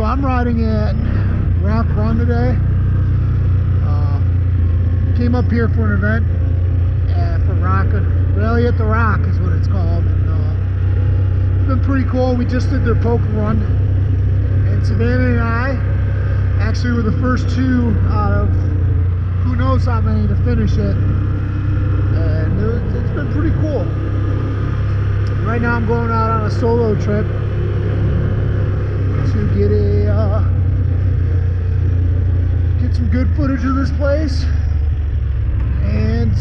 So I'm riding at Rock Run today. Came up here for an event for Rock Rally at the Rock is what it's called. And, it's been pretty cool. We just did their poker run, and Savannah and I actually were the first two out of who knows how many to finish it, and it's been pretty cool. Right now I'm going out on a solo trip to get some good footage of this place and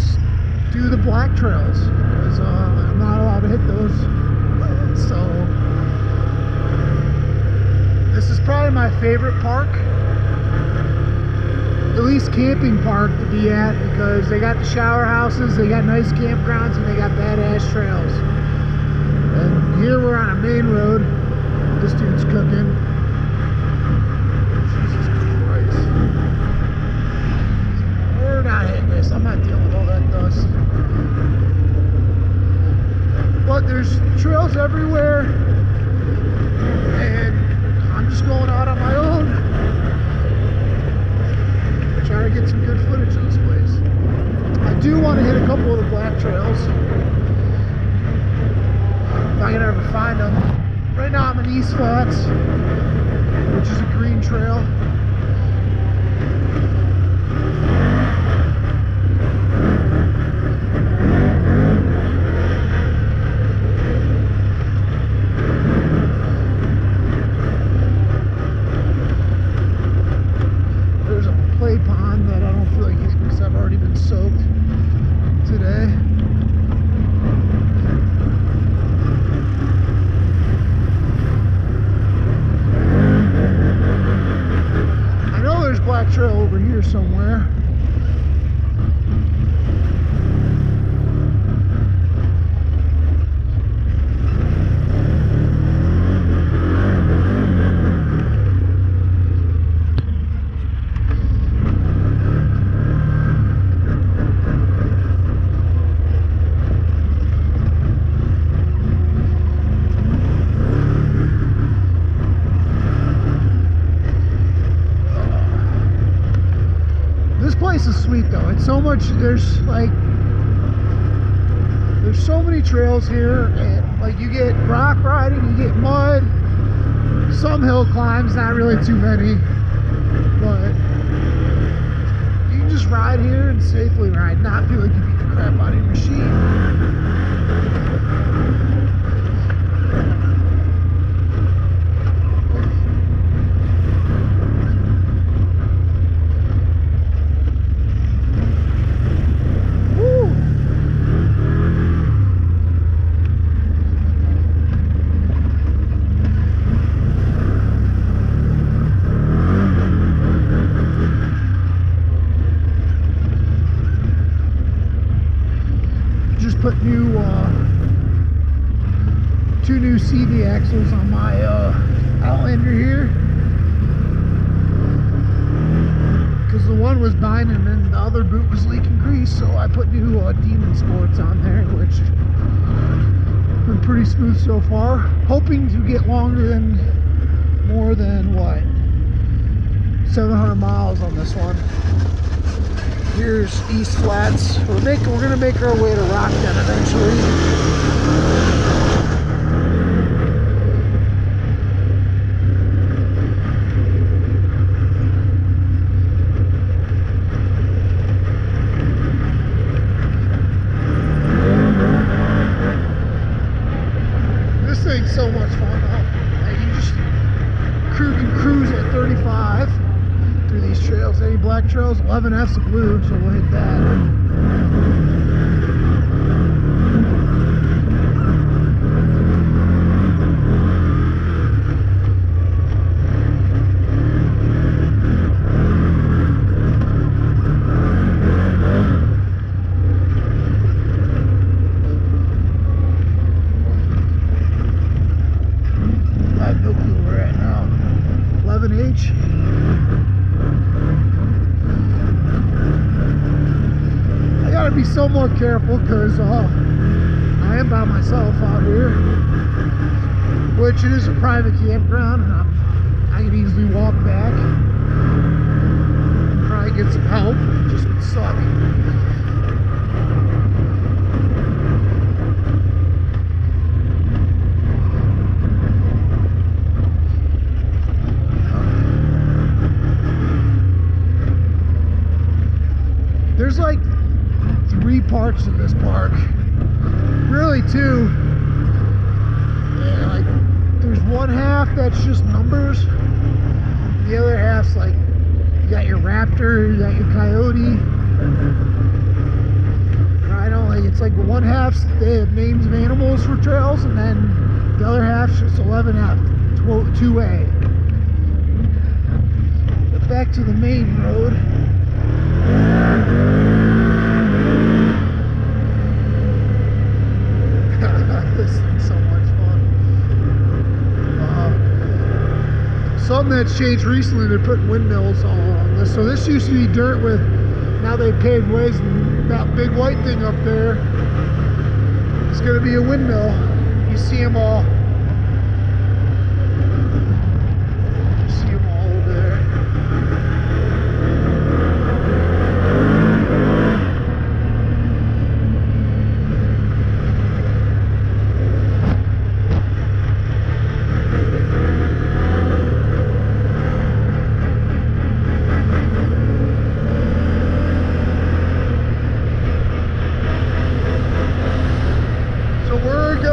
do the black trails, because I'm not allowed to hit those. So this is probably my favorite park, at least camping park, to be at, because they got the shower houses, they got nice campgrounds, and they got badass trails. And here we're on a main road. This dude's cooking. Jesus Christ. We're not hitting this. I'm not dealing with all that dust. But there's trails everywhere, and I'm just going out on my own, trying to get some good footage of this place. I do want to hit a couple of the black trails, if I can ever find them. Right now I'm in East Flats, which is a green trail. There's a play pond that I don't feel like hitting because I've already been soaked today. Black trail over here somewhere. This is sweet though. It's so much, there's so many trails here, and like you get rock riding, you get mud, some hill climbs, not really too many, but you can just ride here and safely ride, not feel like you beat the crap out of your machine. Put two new CV axles on my Outlander here, because the one was binding and the other boot was leaking grease, so I put new Demon Sports on there, which have been pretty smooth so far. Hoping to get more than what, 700 miles on this one. Here's East Flats. We're gonna make our way to Rock then eventually. This thing's so much fun though. Like you just can cruise at 35 through these trails. Any black trails, 11F's a blue, so we'll hit that. I have no clue where we're at now. 11H. I gotta be so more careful because I am by myself out here, which it is a private campground, and I'm I can easily walk back. Probably get some help. Just would suck. There's like 3 parts of this park. Really 2. Yeah, like there's one half that's just numbers. The other half's like you got your raptor, you got your coyote. I don't like it's like one half's they have names of animals for trails, and then the other half's just 11F, 2A. But back to the main road. This thing's so much fun. Something that's changed recently, they're putting windmills all on this. So this used to be dirt with, now they paved ways, and that big white thing up there is going to be a windmill. You see them all. You see them all over there.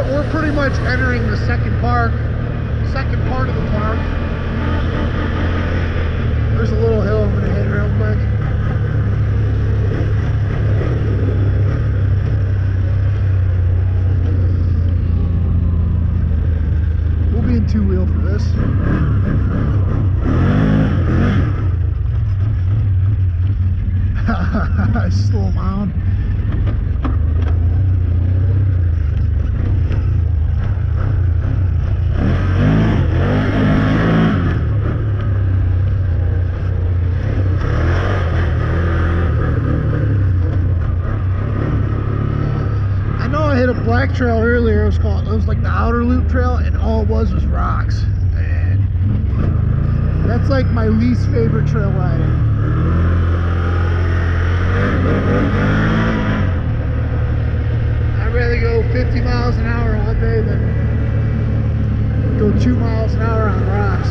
We're pretty much entering the second part of the park. There's a little hill I'm gonna hit real quick. We'll be in 2-wheel for this. Slow down. Black trail earlier. It was like the outer loop trail, and all it was rocks, and that's like my least favorite trail riding. I'd rather go 50 miles an hour all day than go 2 miles an hour on rocks.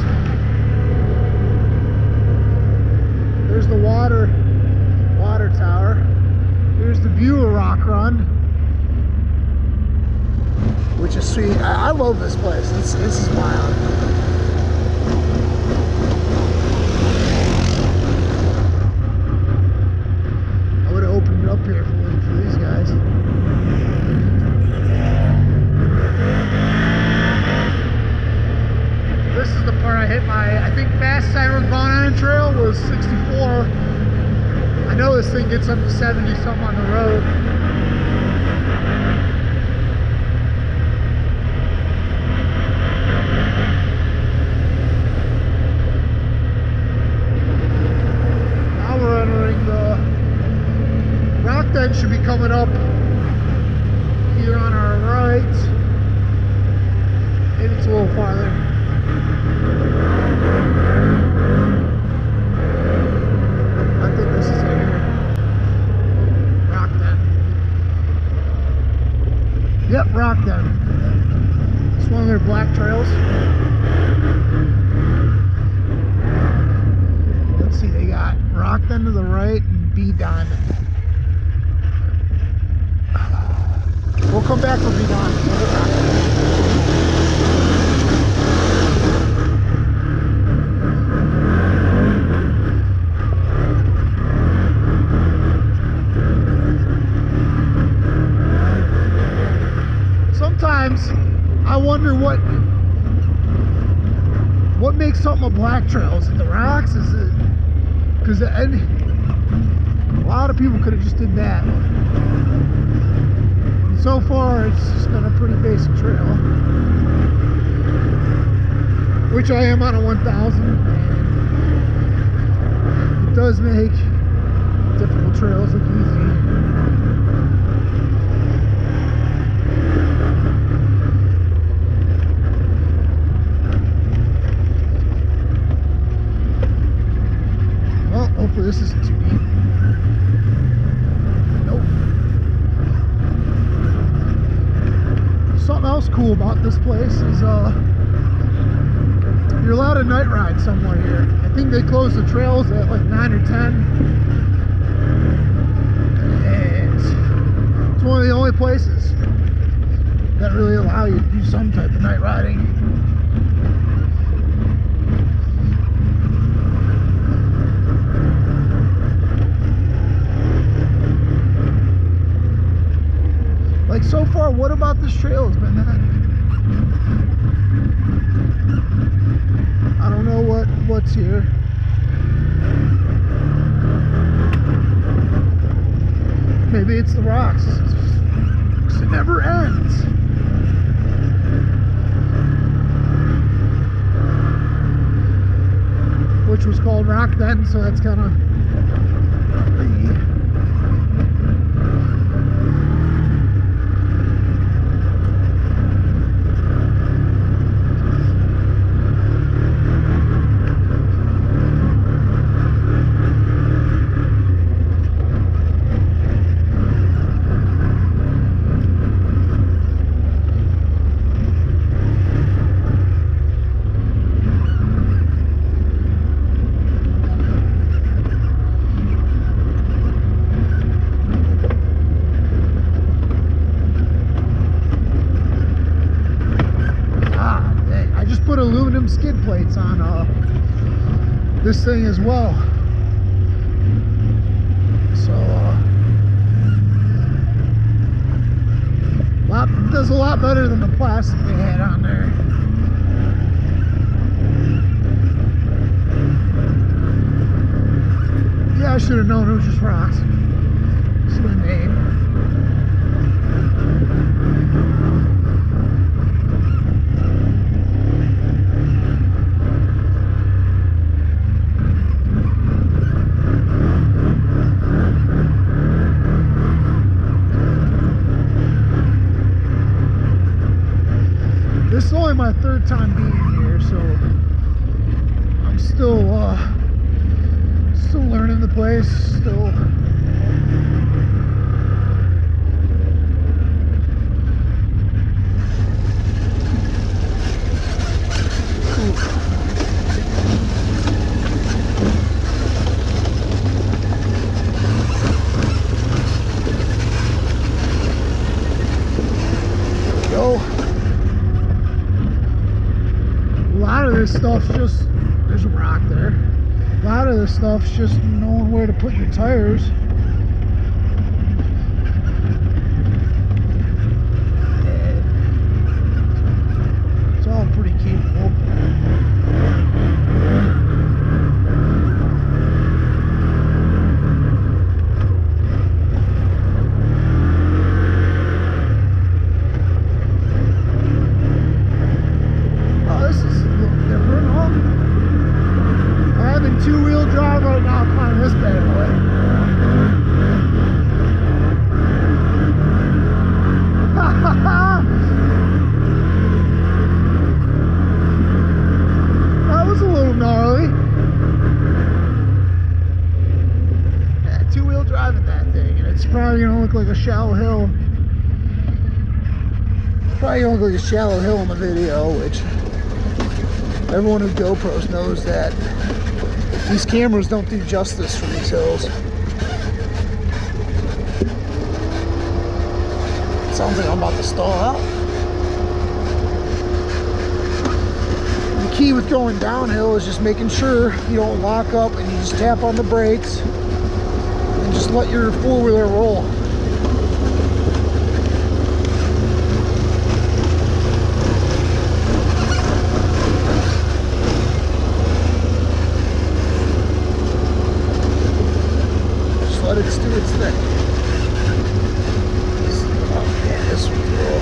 There's the water tower. Here's the view of Rock Run, which is sweet. I love this place. This is wild. I would have opened it up here if it wasn't for these guys. This is the part I hit I think fastest I ever gone on a trail was 64. I know this thing gets up to 70 something on the road. Should be coming up here on our right. Maybe it's a little farther. I think this is it here. Rock Den. Yep, Rock Den. It's one of their black trails. Let's see, they got Rock Den to the right and B Diamond. We'll come back when we're done. Sometimes I wonder what makes something a black trail. Is it the rocks? Is it because a lot of people could have just did that. So far, it's just been a pretty basic trail, which I am on a 1000, and it does make difficult trails look easy. cool about this place is you're allowed to night ride somewhere here. I think they close the trails at like 9 or 10. And it's one of the only places that really allow you to do some type of night riding. Like so far, what about this trail has been that? I don't know what's here. Maybe it's the rocks. It never ends. Which was called rock then, so that's kind of aluminum skid plates on this thing as well, so does a lot better than the plastic they had on there. Yeah, I should have known it was just rocks. It's the name. This is only my third time being here, so I'm still learning the place. Still, this stuff's just, there's a rock there. A lot of this stuff's just knowing where to put your tires. It's all pretty capable. Two-wheel drive right now, climbing this bad boy. That was a little gnarly. Yeah, two-wheel driving that thing, and it's probably gonna look like a shallow hill. It's probably gonna look like a shallow hill in the video, which everyone who GoPros knows that these cameras don't do justice for these hills. Sounds like I'm about to stall out. The key with going downhill is just making sure you don't lock up and you just tap on the brakes and just let your four-wheeler roll. Let it do its thing. Oh man, this would roll.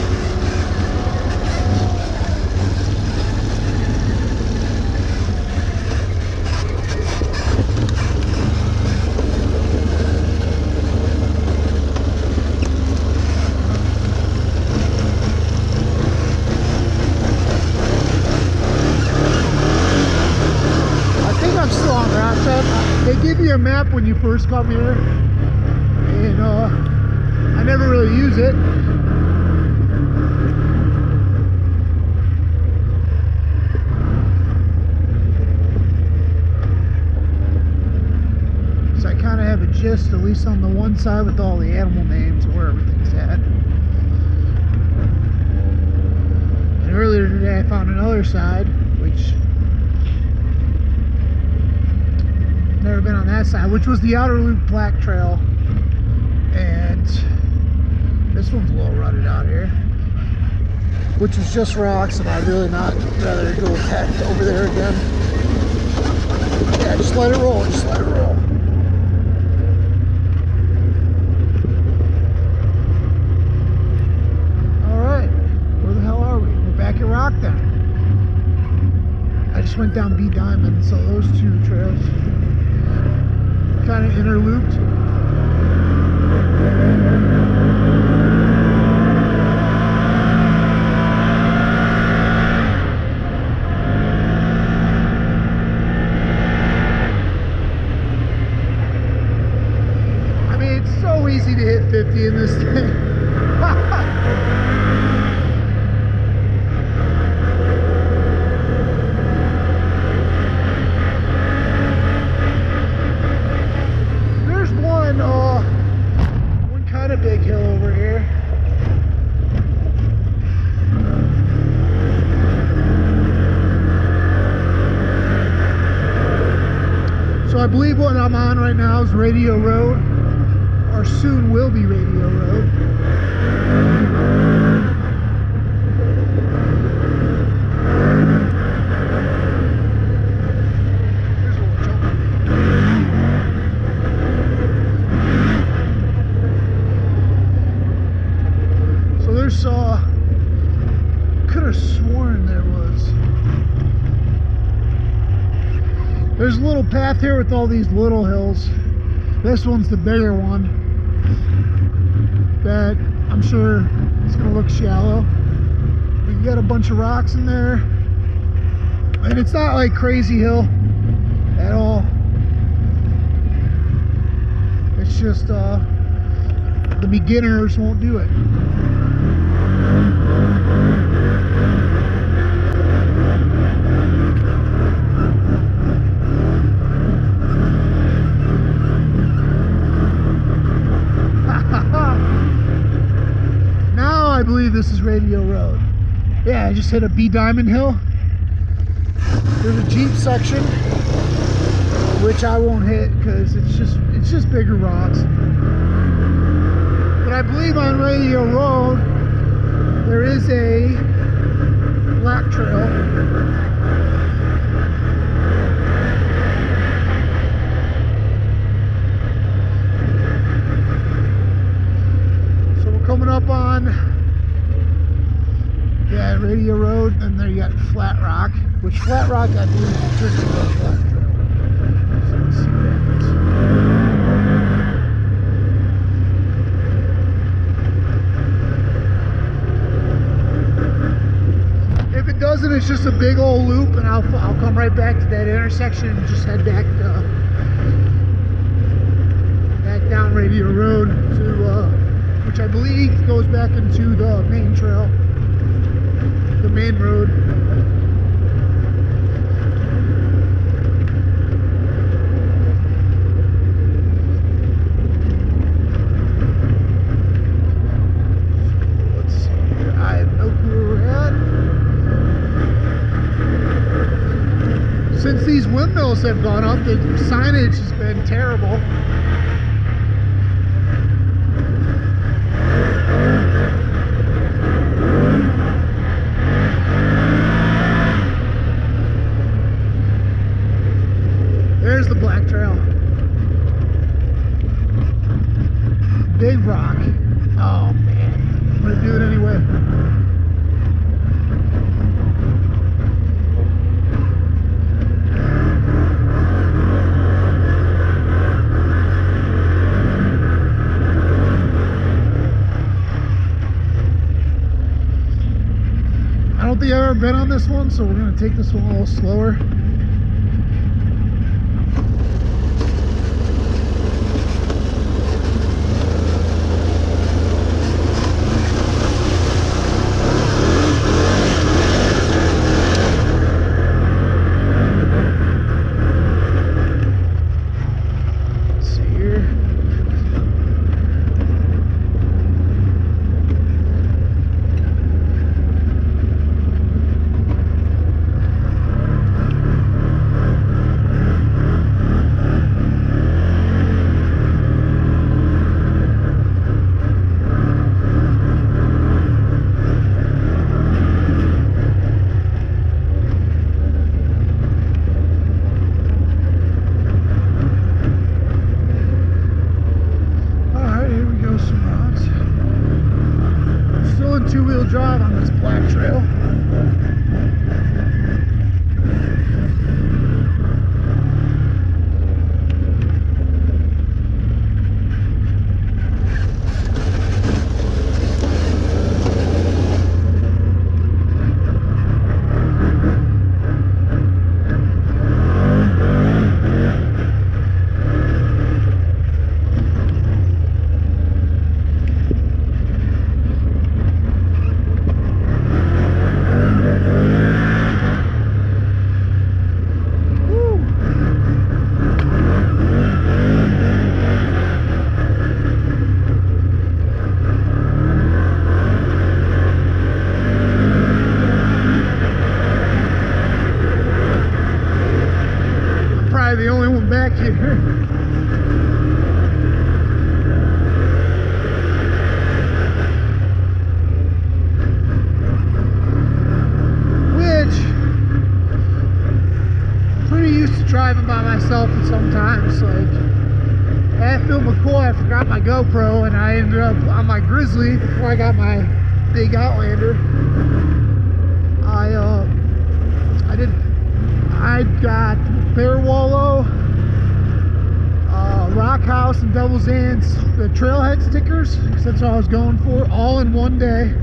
I think I'm still on that set. They give you a map when you first come here, and I never really use it. list, at least on the one side with all the animal names of where everything's at. And earlier today I found another side, which never been on that side, which was the Outer Loop Black Trail. And this one's a little rutted out here, which is just rocks, and I'd really not rather go back over there again. Yeah, just let it roll, just let it roll. Alright, where the hell are we? We're back at Rock then. I just went down B Diamond, so those two trails kind of interlooped. Easy to hit 50 in this thing. There's one kind of big hill over here. So I believe what I'm on right now is Radio Road, or soon will be Radio Road. Here's a little jump. So there's could have sworn there's a little path here with all these little hills. This one's the bigger one. That I'm sure it's gonna look shallow. We got a bunch of rocks in there, and it's not like crazy hill at all. It's just the beginners won't do it. I believe this is Radio Road. Yeah, I just hit a B Diamond hill. There's a Jeep section, which I won't hit because it's just bigger rocks. But I believe on Radio Road there is a black trail. So we're coming up on Radio Road, and there you got Flat Rock, which Flat Rock I believe is a Church of Black Trail. So let's see what happens. If it doesn't, it's just a big old loop, and I'll come right back to that intersection and just head back down Radio Road to which I believe goes back into the main trail. The main road. Let's see here. I have no clue where we're at. Since these windmills have gone up, the signage has been terrible. There's the Black Trail. Big rock. Oh man. I'm gonna do it anyway. I don't think I've ever been on this one, so we're gonna take this one a little slower. probably the only one back here. Driving by myself, and sometimes, like, at Phil McCoy, I forgot my GoPro, and I ended up on my Grizzly before I got my big Outlander. I got Bear Wallow, Rock House, and Devil's Ants, the trailhead stickers, because that's all I was going for, all in one day.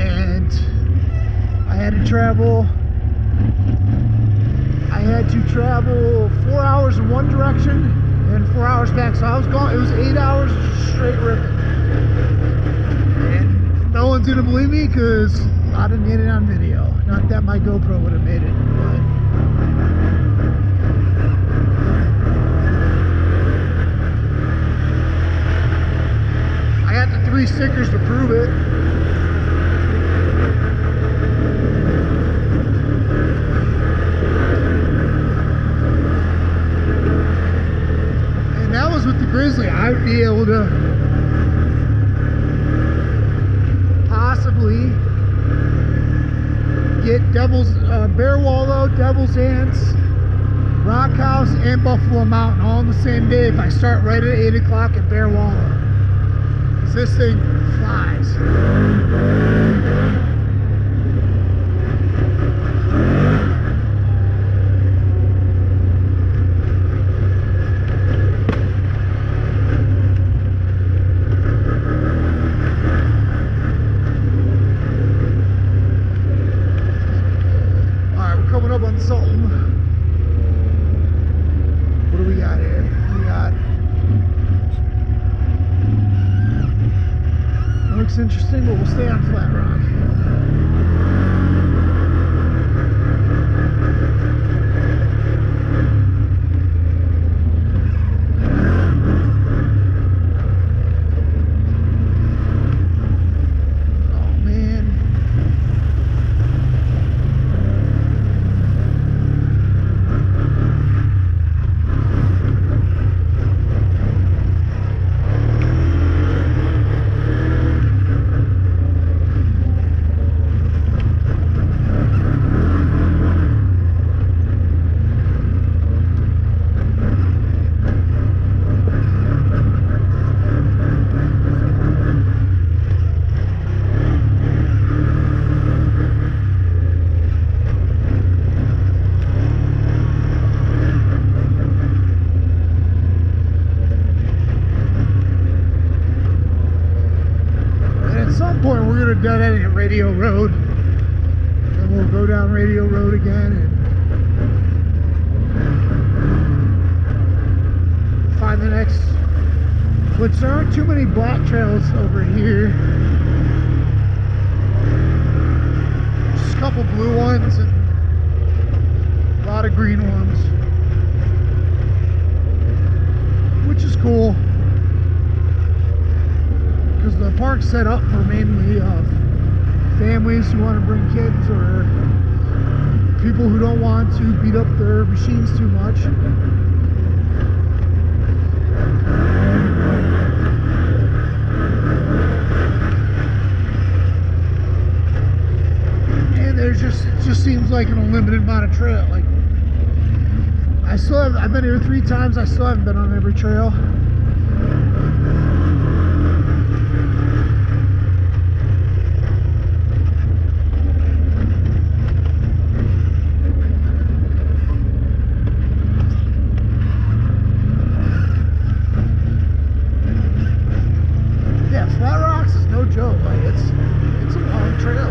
And I had to travel 4 hours in one direction and 4 hours back. So I was gone. It was 8 hours just straight ripping. And no one's gonna believe me because I didn't get it on video. Not that my GoPro would have made it, but I got the 3 stickers to prove it. Grizzly, I'd be able to possibly get Bear Wallow, Devil's Ants, Rock House, and Buffalo Mountain all on the same day if I start right at 8 o'clock at Bear Wallow. Because this thing flies. Something. What do we got here? We got, it looks interesting, but we'll stay on Flat Rock. Point we're gonna dead end at Radio Road, and we'll go down Radio Road again and find the next, which there aren't too many black trails over here, just a couple blue ones and a lot of green ones, which is cool. Because the park's set up for mainly families who want to bring kids or people who don't want to beat up their machines too much. And there's it just seems like an unlimited amount of trail. Like I've been here 3 times. I still haven't been on every trail. It's a long trail.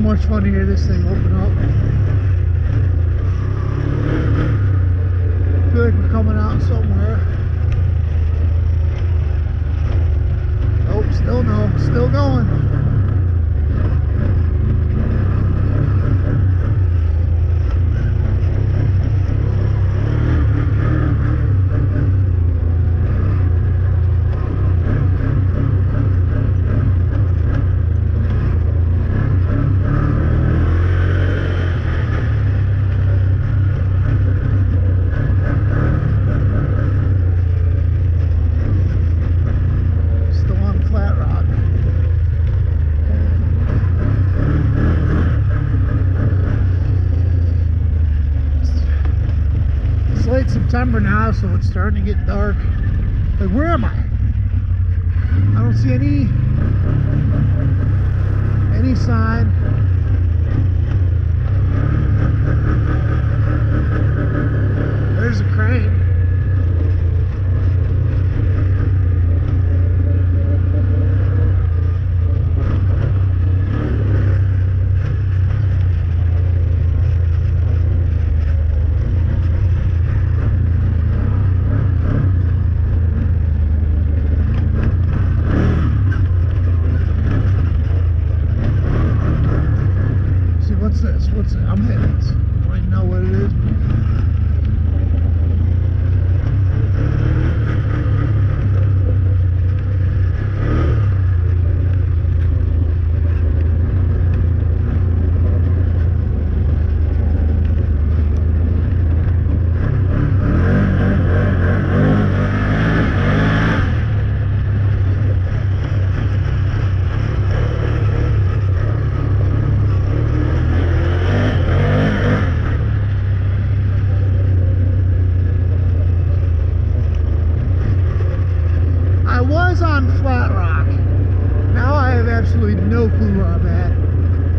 much fun to hear this thing open up. I feel like we're coming out somewhere. Oh, still no, still going. September now, so it's starting to get dark. Like, where am I? I don't see any sign. There's a crane. What's it? I'm hitting this. I don't even know what it is. On Flat Rock. Now I have absolutely no clue where I'm at.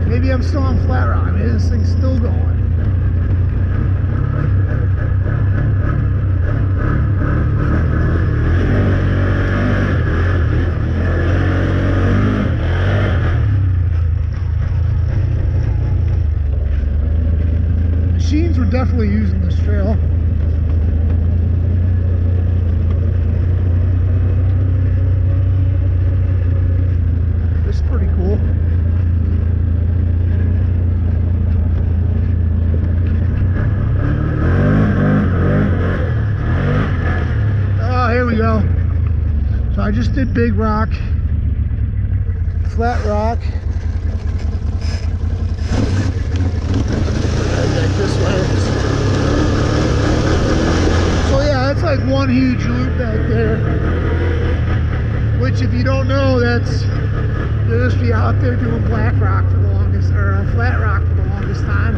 Maybe I'm still on Flat Rock. Maybe this thing's still going. Machines were definitely using this trail. Pretty cool. Oh, here we go. So I just did Big Rock, Flat Rock. This way. So yeah, that's like one huge loop back there. Which, if you don't know, that's you'll just be out there doing Black Rock for the longest, or Flat Rock for the longest time.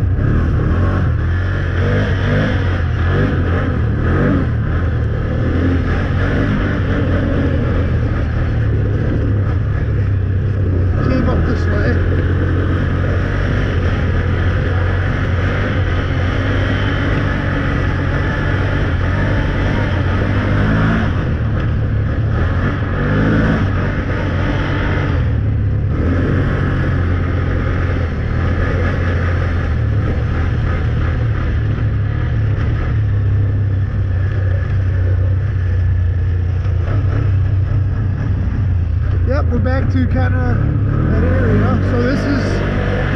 Came up this way. We're back to kind of that area. So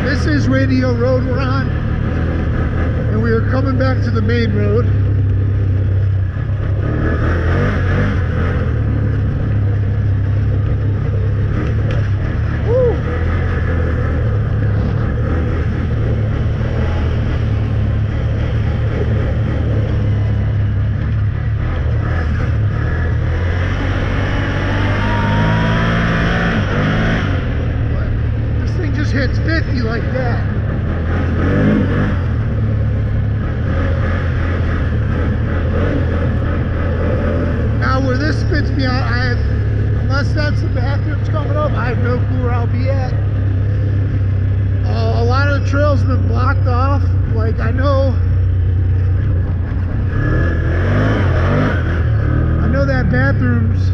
this is Radio Road we're on, and we are coming back to the main road. Woo. Hits 50 like that. Now where this spits me out, unless that's the bathrooms coming up, I have no clue where I'll be at. A lot of the trails have been blocked off. Like, I know that bathrooms,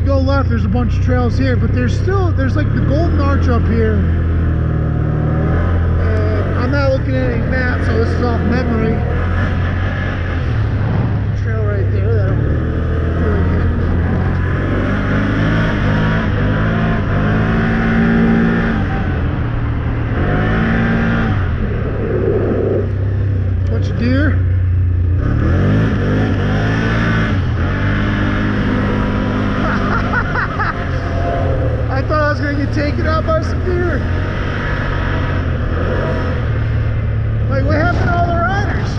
go left, there's a bunch of trails here, but there's like the Golden Arch up here I'm not looking at any map, so this is off memory. Trail right there that I don't feel like hitting. Bunch of deer. I thought I was gonna get taken out by some deer. Like, what happened to all the riders?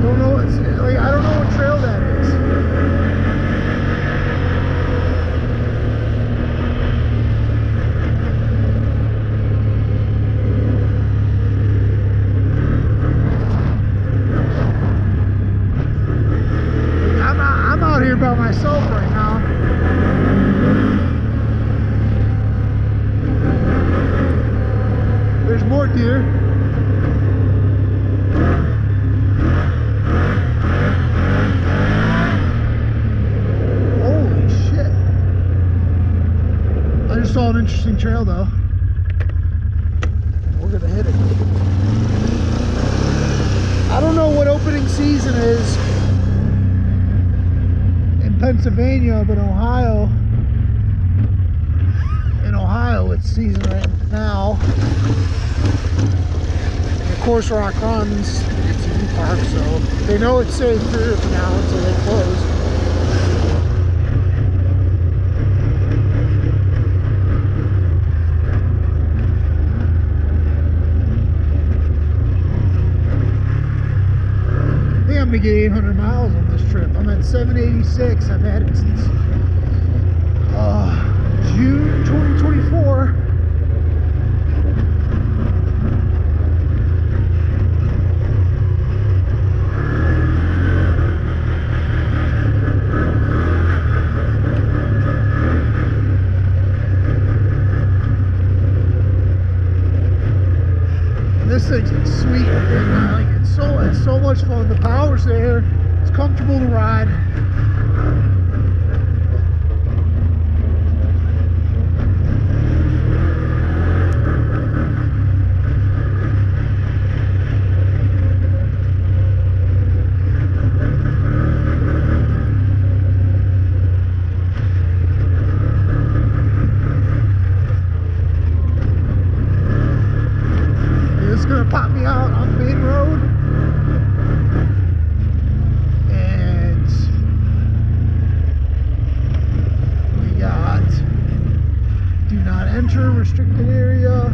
Don't know what's, like, I don't know what trail that is. I'm out here by myself right now. There's more deer. Holy shit. I just saw an interesting trail though. We're gonna hit it. I don't know what opening season is in Pennsylvania, but Ohio. In Ohio, it's season right now. And of course, Rock Run's it's a new park, so they know it's safe here for now until they close. I think I'm gonna get 800 miles on this trip. I'm at 786. I've had it since June 2024. This thing's sweet, and like it's so much fun. The power's there. It's comfortable to ride. Pop me out on the main road, and we got do not enter restricted area.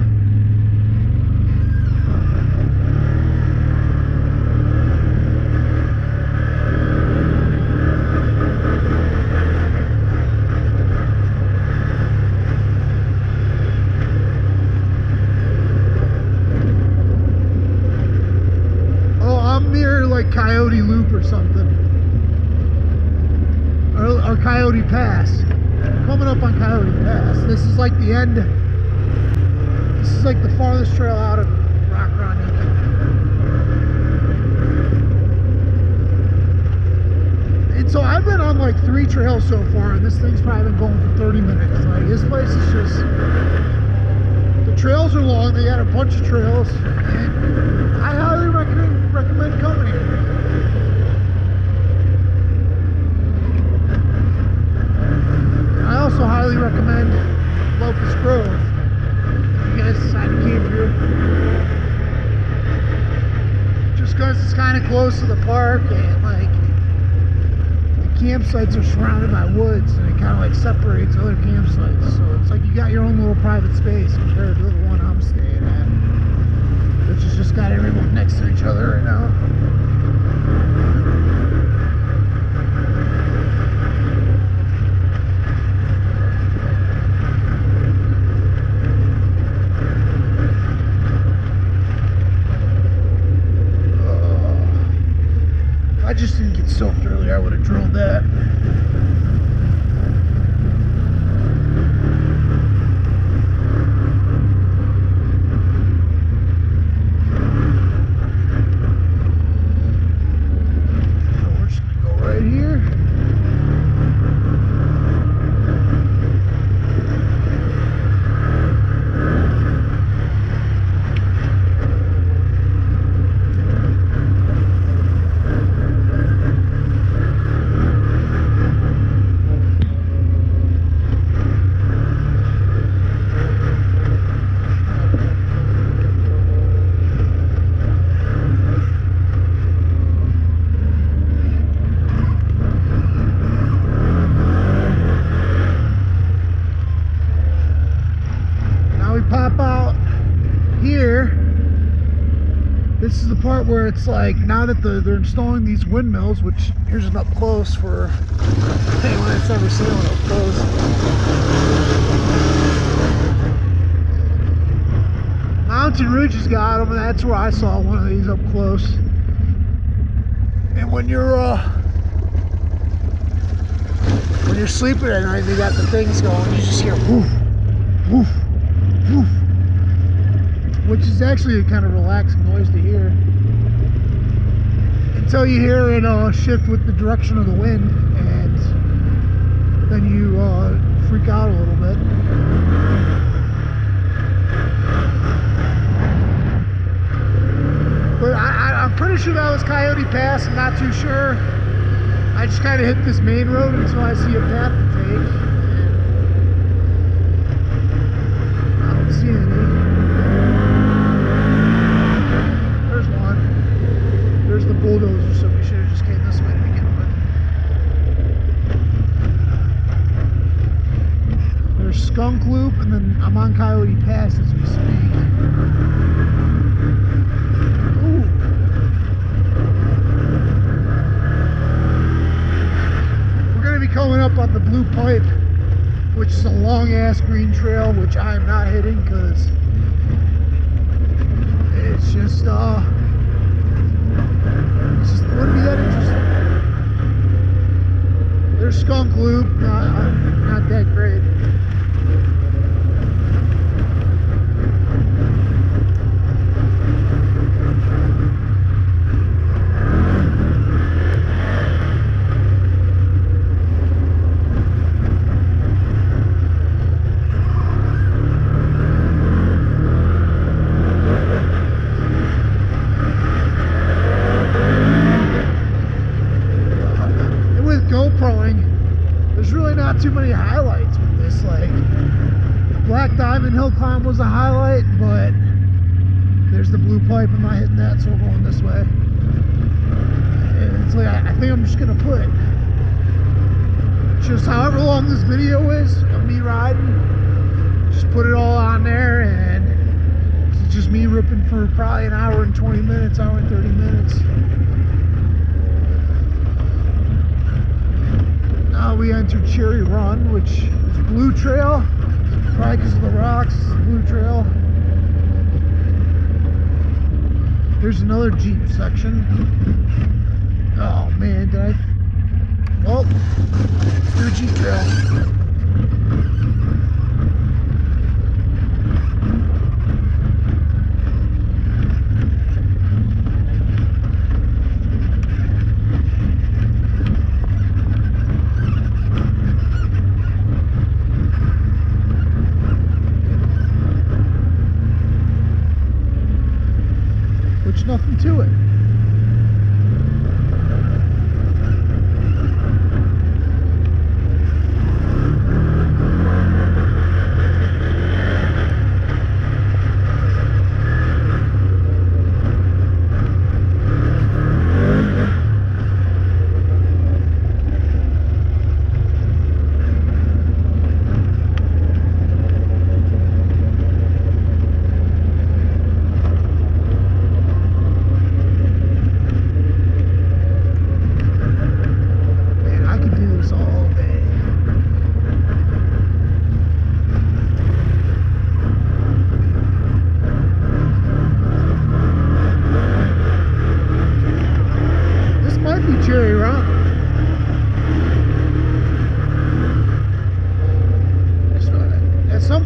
Like Coyote Loop or something, or Coyote Pass. Coming up on Coyote Pass. This is like the end. This is like the farthest trail out of Rock Run. And so I've been on like 3 trails so far, and this thing's probably been going for 30 minutes. Like, this place is just, the trails are long. They got a bunch of trails, and I highly recommend coming here. I also highly recommend Locust Grove if you guys decide to camp here. Just because it's kind of close to the park, and like the campsites are surrounded by woods, and it kind of like separates other campsites. So it's like you got your own little private space compared to the one I'm staying at, which has just got everyone next to each other right now. I just didn't get soaked earlier. I would have drilled that. here, this is the part where it's like, now that they're installing these windmills, which here's an up close for anyone that's ever seen one up close. Mountain Ridge has got them, and that's where I saw one of these up close. And when you're sleeping at night, they got the things going, you just hear woof, woof, woof, which is actually a kind of relaxing noise to hear. Until you hear it shift with the direction of the wind, and then you freak out a little bit. But I'm pretty sure that was Coyote Pass. I'm not too sure. I just kind of hit this main road until I see a path to take. I don't see any. There's one. There's the bulldozer, so we should have just came this way to begin with. There's Skunk Loop, and then I'm on Coyote Pass as we speak. Coming up on the Blue Pipe, which is a long ass green trail, which I'm not hitting because it just wouldn't be that interesting. There's Skunk Loop, not that great. Too many highlights with this. Like, Black Diamond Hill Climb was a highlight, but there's the Blue Pipe. I'm not hitting that, so we're going this way. And it's like, I think I'm just gonna put just however long this video is of me riding, just put it all on there, and it's just me ripping for probably an hour and 20 minutes, hour and 30 minutes. Now we entered Cherry Run, which is Blue Trail, probably because of the rocks. Blue Trail. Here's another Jeep section. Oh man, did I? Well, new Jeep Trail. Nothing to it.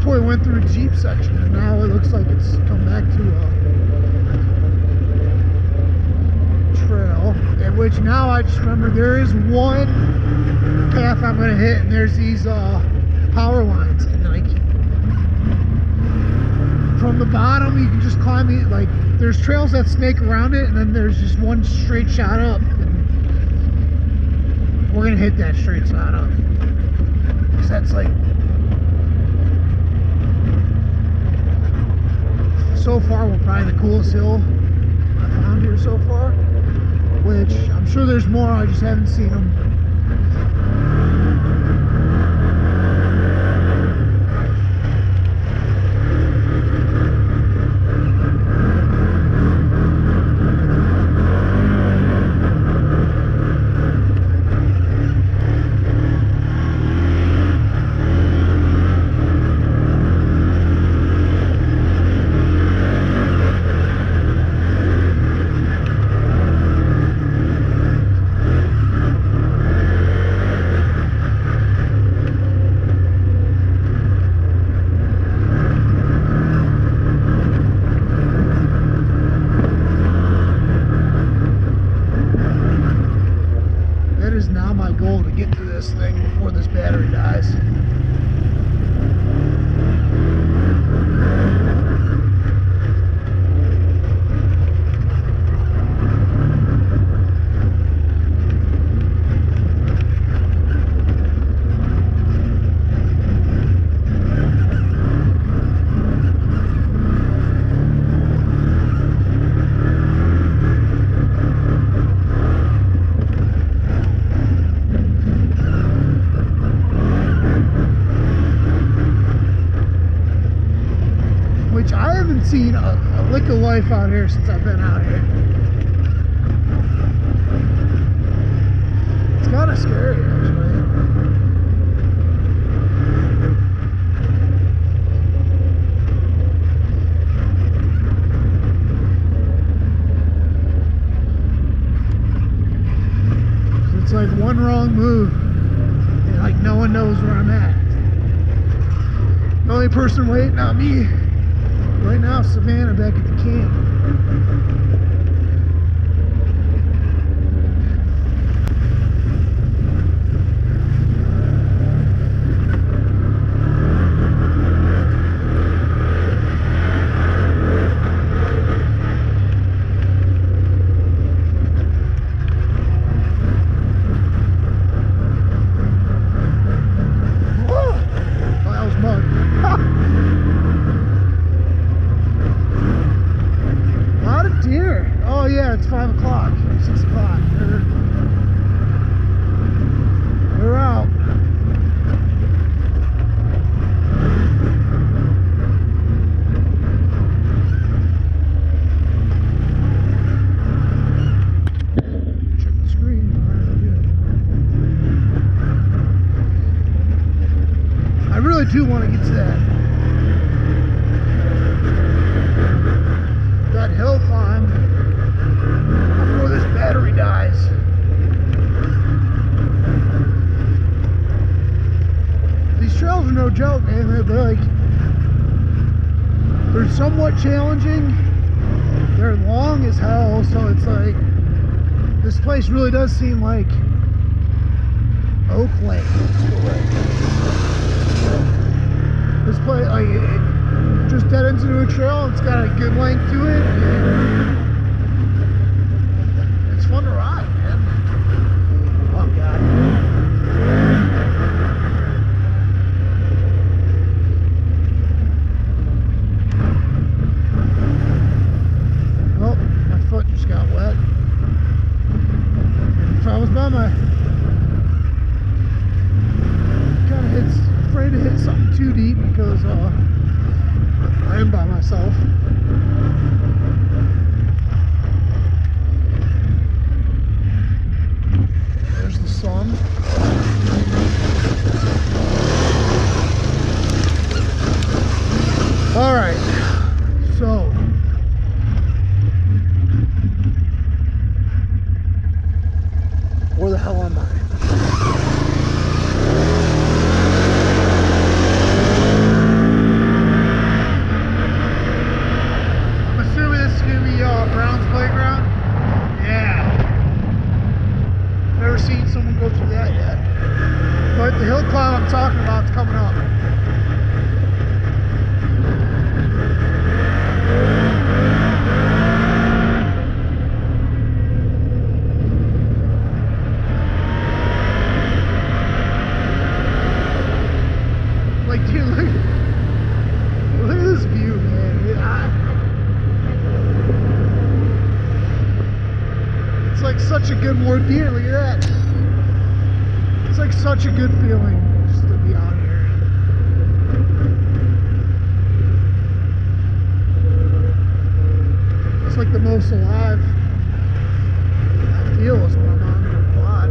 Went through a Jeep section, and now it looks like it's come back to a trail, at which now I just remember there is one path I'm going to hit, and there's these power lines, and like from the bottom you can just climb it. Like, there's trails that snake around it, and then there's just one straight shot up, and we're going to hit that straight shot up, because that's like, so far, we're probably the coolest hill I've found here so far, which I'm sure there's more, I just haven't seen them. goal to get to this thing before this battery dies. I haven't seen a lick of life out here since I've been out here. It's kind of scary, actually. It's like one wrong move, and like no one knows where I'm at. The only person waiting on me right now, Savannah, back at the camp. Whoa! Oh, that was mud. Deer. Oh yeah, it's 5 o'clock, 6 o'clock. They're out. Check the screen. I really do want to get to that hill climb before this battery dies. These trails are no joke, man. They're somewhat challenging. They're long as hell, so it's like this place really does seem like Oakland. This place, like, just dead into a trail. It's got a good length to it. It's fun to ride, man. Oh God. Oh, my foot just got wet. If I was by my, kind of afraid to hit something too deep because I am by myself. There's the sun. All right, so where the hell am I? Seen someone go through that yet, but the hill climb I'm talking about is coming up. Like, dude, look at this view, man. It's like such a good deer. Look at that. It's like such a good feeling just to be out here. It's like the most alive I feel is when I'm on the quad.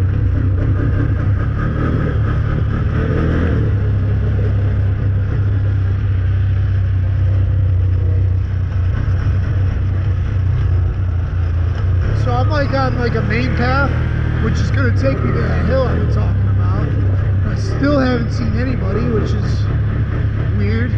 So I'm like on like a main path, which is going to take me to that hill I've been talking about. I still haven't seen anybody, which is weird.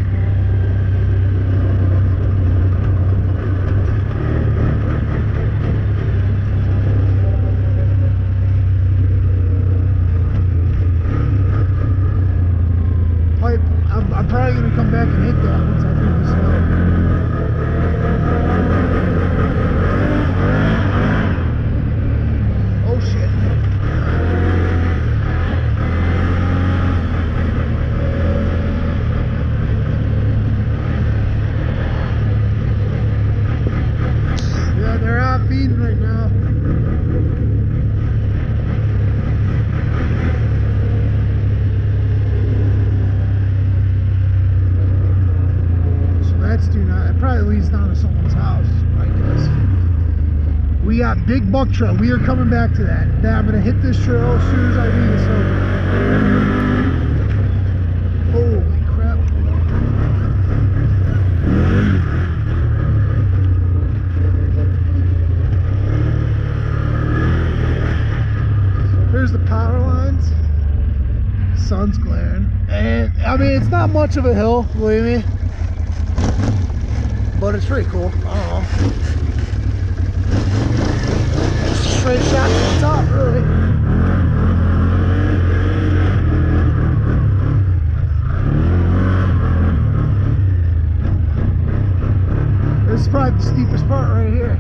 feeding right now. So that's due now. It probably leads down to someone's house, I guess. We got big buck trail. We are coming back to that. Now I'm gonna hit this trail as soon as I leave this over. Holy crap. There's the power lines. Sun's glaring. And I mean, it's not much of a hill, believe me. But it's pretty cool. I don't know. Just a straight shot to the top, really. This is probably the steepest part right here.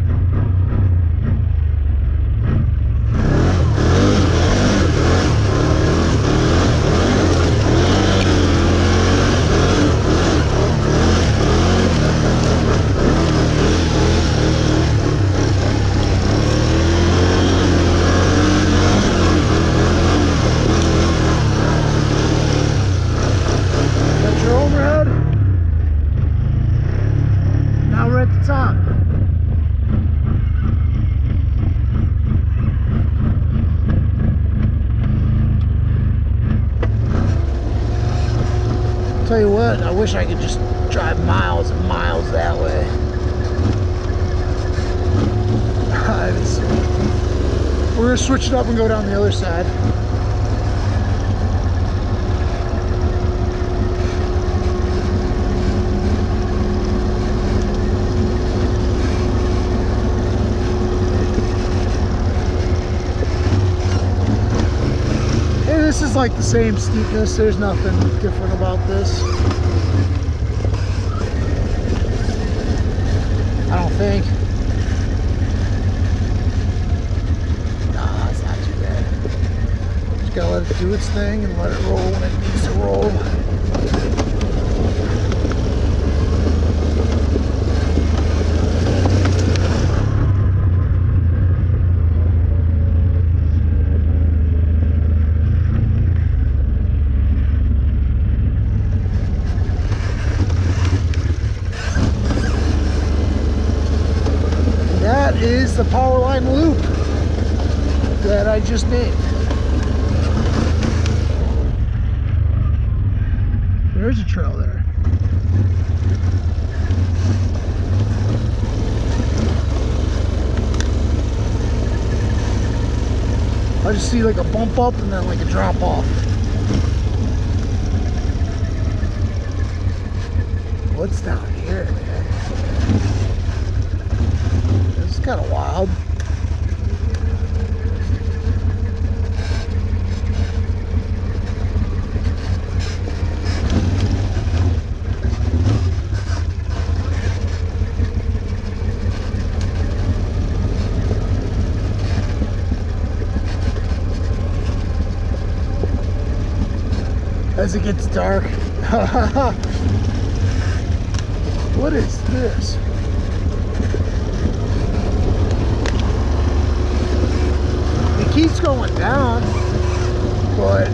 Tell you what, I wish I could just drive miles and miles that way. We're gonna switch it up and go down the other side. This is like the same steepness. There's nothing different about this. I don't think. Nah, it's not too bad. Just gotta let it do its thing and let it roll when it needs to roll. Is the power line loop that I just named. There's a trail there. I just see like a bump up and then like a drop off. What's down here, man? It's kind of wild. As it gets dark. What is this? Keeps going down, but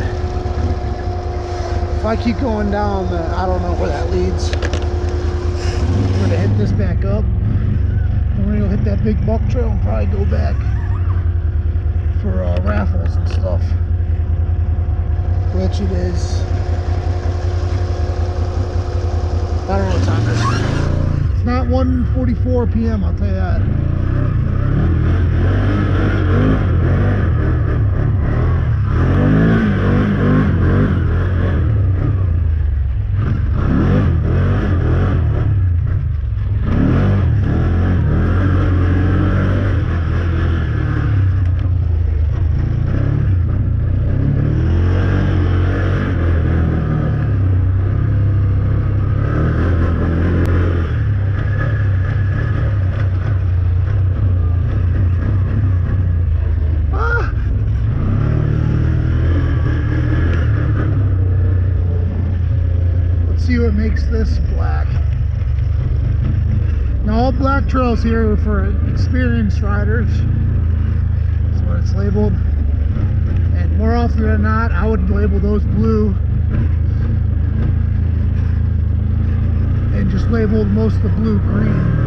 if I keep going down, then I don't know where that leads. I'm gonna hit this back up. We're gonna go hit that big buck trail and probably go back for raffles and stuff, which it is. I don't know what time it is. It's not 1:44 p.m. I'll tell you that. See what makes this black. Now all black trails here for experienced riders. That's what it's labeled. And more often than not, I would label those blue. And just label most of the blue green.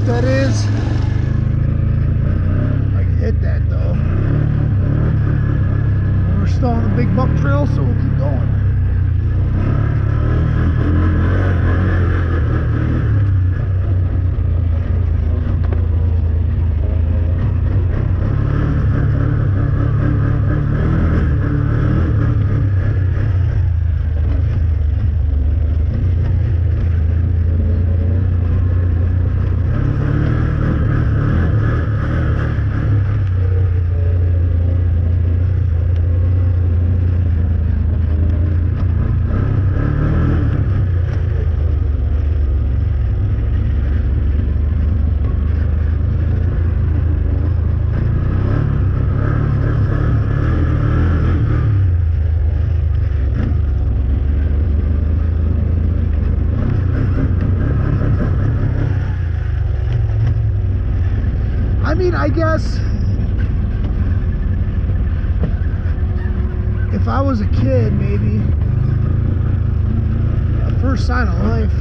That is, I can hit that though. We're still on a big buck trail, so we'll keep going. I mean, I guess if I was a kid, maybe a first sign of life.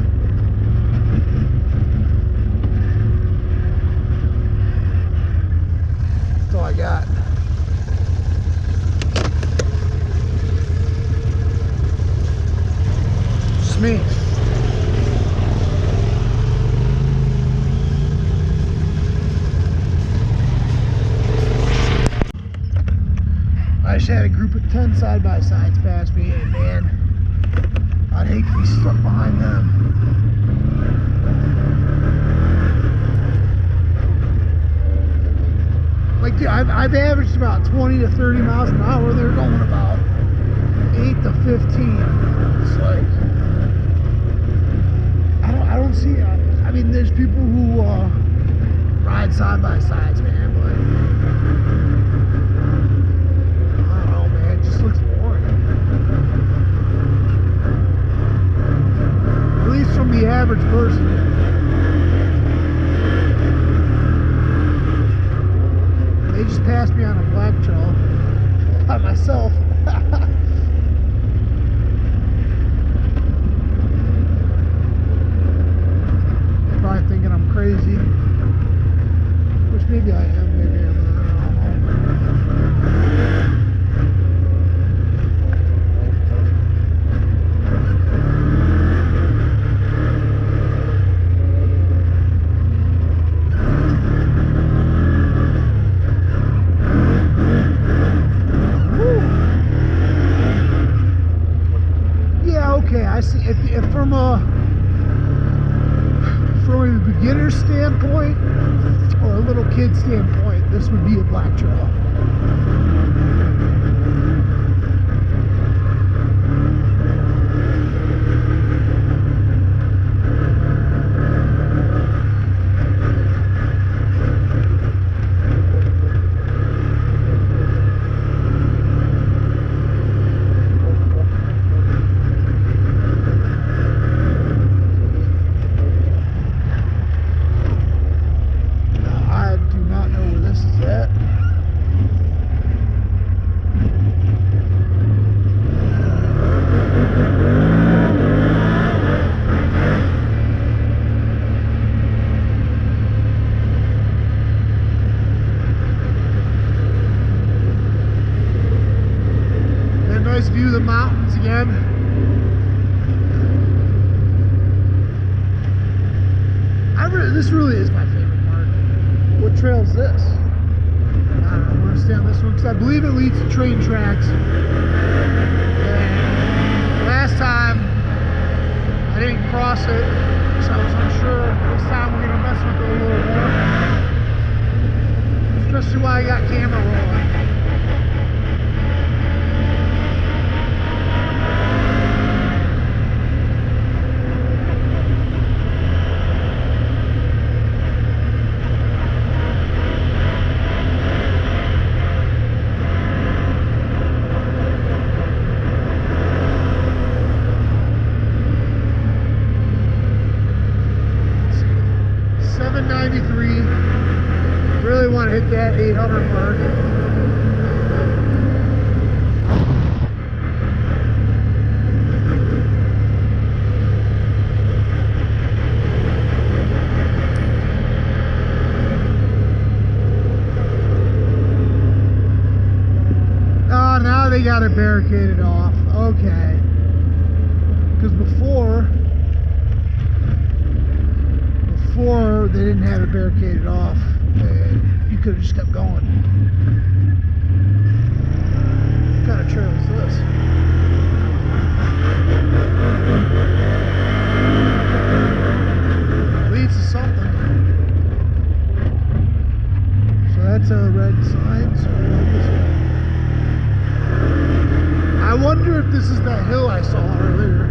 That's all I got. Just me. I just had a group of 10 side-by-sides pass me, and man, I'd hate to be stuck behind them. Like, dude, I've averaged about 20 to 30 miles an hour. They're going about 8 to 15. It's like, I don't see it. I mean, there's people who ride side-by-sides, man, but looks boring. At least from the average person. They just passed me on a black trail by myself. Probably thinking I'm crazy. Which maybe I am, maybe I'm not. I don't know. I see if from a beginner standpoint or a little kid standpoint, this would be a black trail. This really is my favorite part. What trail is this? I don't know. I want to stay on this one because I believe it leads to train tracks. And last time I didn't cross it, so I was unsure. This time we're gonna mess with it a little more, especially while I got camera rolling. Really want to hit that 800 mark. Oh, now they got it barricaded off. Okay. Because before they didn't have it barricaded off, and you could have just kept going. What kind of trail is this? Leads to something. So that's a red sign, so we'll go this way. I wonder if this is that hill I saw earlier.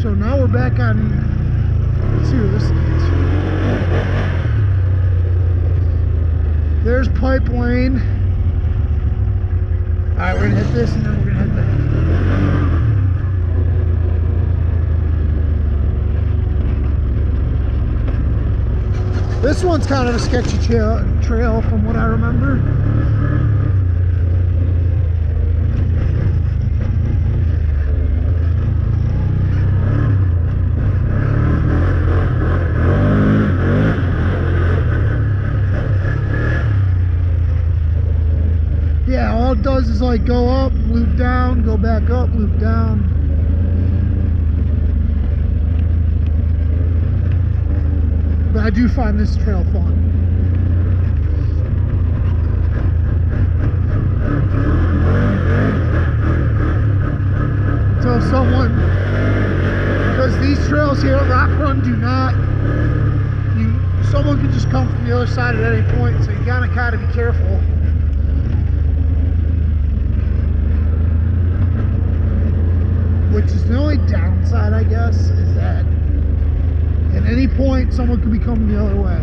So now we're back on, let's see where this leads. There's Pipe Lane. Alright, we're gonna hit this and then we're gonna head back. This one's kind of a sketchy trail from what I remember. Yeah, all it does is like go up, loop down, go back up, loop down. But I do find this trail fun. So someone, because these trails here at Rock Run do not, someone could just come from the other side at any point, so you gotta kind of be careful. Which is the only downside, I guess, is that at any point someone could be coming the other way.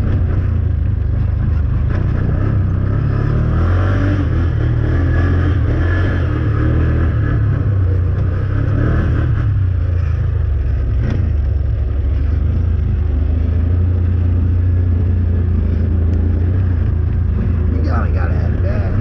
We gotta head back.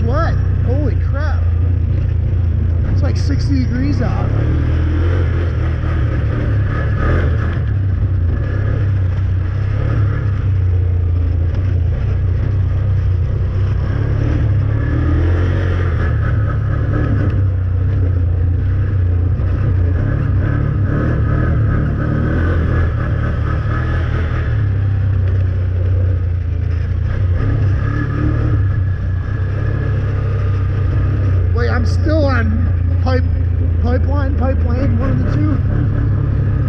sweat. Holy crap. It's like 60 degrees out. I'm still on pipeline, one of the two.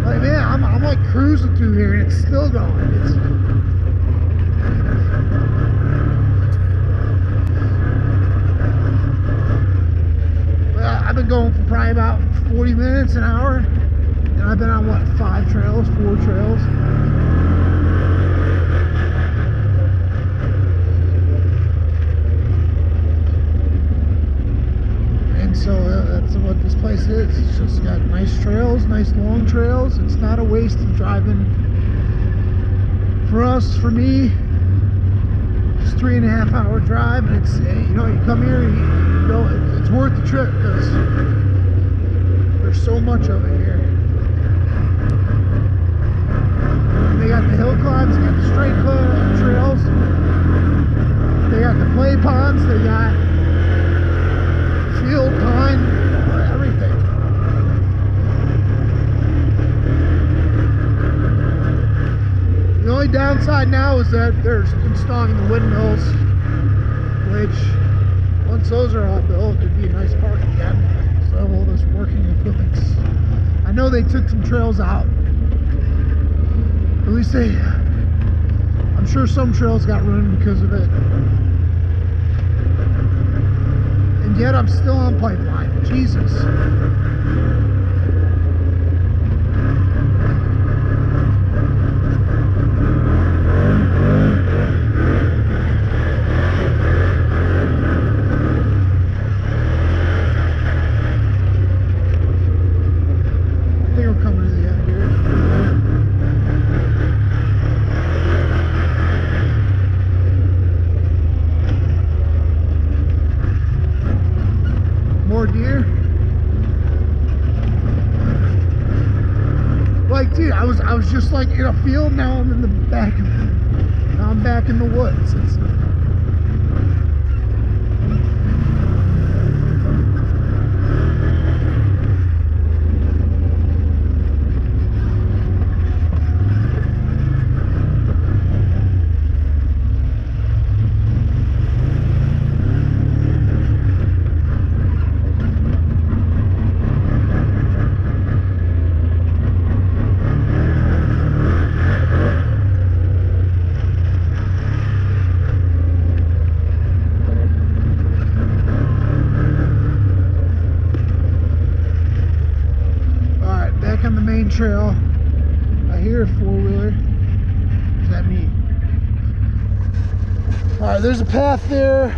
Like, man, I'm like cruising through here and it's still going. Well, I've been going for probably about 40 minutes, an hour, and I've been on what, 4 trails. So that's what this place is. It's just got nice trails, nice long trails. It's not a waste of driving. For us, for me, it's 3.5 hour drive, and it's, you know, you come here, you know, it's worth the trip because there's so much of it here. They got the hill climbs, they got the straight trails, they got the play ponds, they got field, pine, everything. The only downside now is that they're installing the windmills, which once those are all built, it'd be a nice park again. So all this working equipment. I know they took some trails out. At least I'm sure some trails got ruined because of it. And yet I'm still on pipeline. Jesus. I think we're coming to the end here. More deer. Like, dude, I was just like in a field. Now I'm in the back. Now I'm back in the woods. On the main trail, I hear a four-wheeler. What does that mean? All right, there's a path there.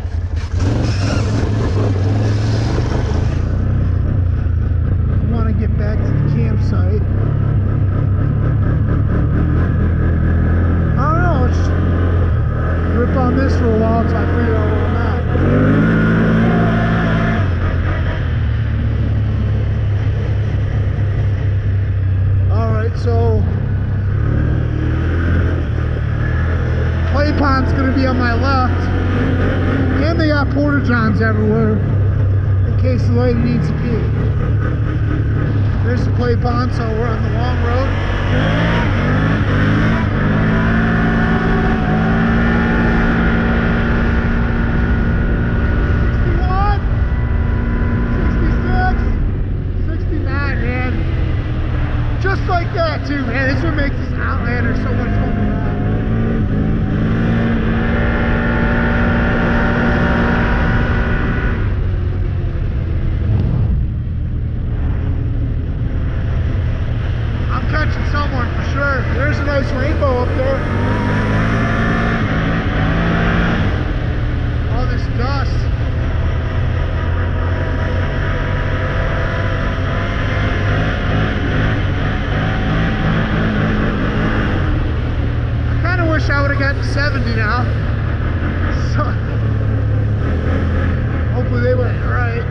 I want to get back to the campsite. I don't know. Let's rip on this for a while until I figure out where I'm at. So play pond's gonna be on my left, and they got porta johns everywhere in case the lady needs to pee. There's the play pond, so we're on the long road. Just like that too, man. This is what makes this Outlander so much fun to ride. I'm catching someone for sure. There's a nice rainbow up there. All this dust. I would have gotten 70 now. So Hopefully they went right.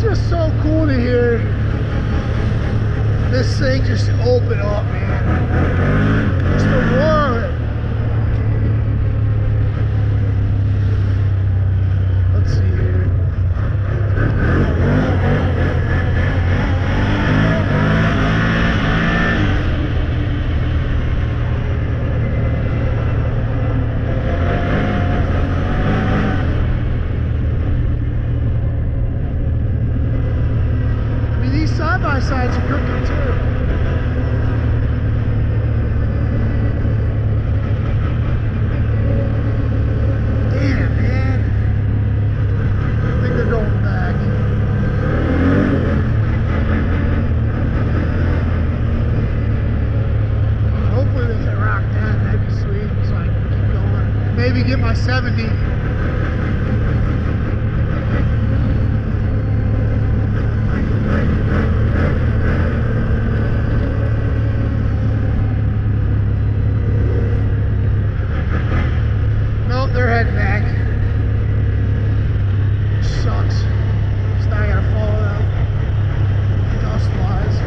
Just so cool to hear this thing just open up, man. Just the roar of it. Let's see here. Side-by-sides are cooking too. Damn, man. I think they're going back. Hopefully they can rock that. That'd be sweet so I can keep going. Maybe get my 70. They're heading back. Sucks. So now I gotta follow them. Dust flies.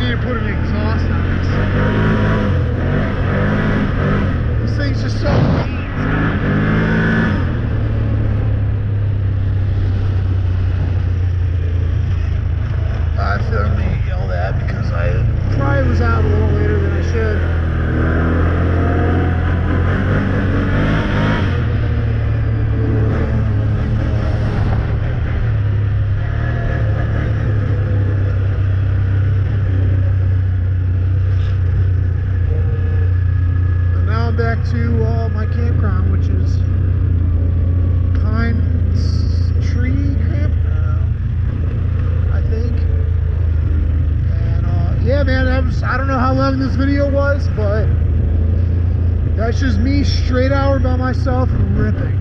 need to put an exhaust on this. This thing's just so neat. I feel me yell that because I probably was out a little later than I should. And now I'm back to my campground, which is Pine Tree Campground, I think. Yeah, man, I don't know how long this video was, but that's just me straight hour by myself ripping.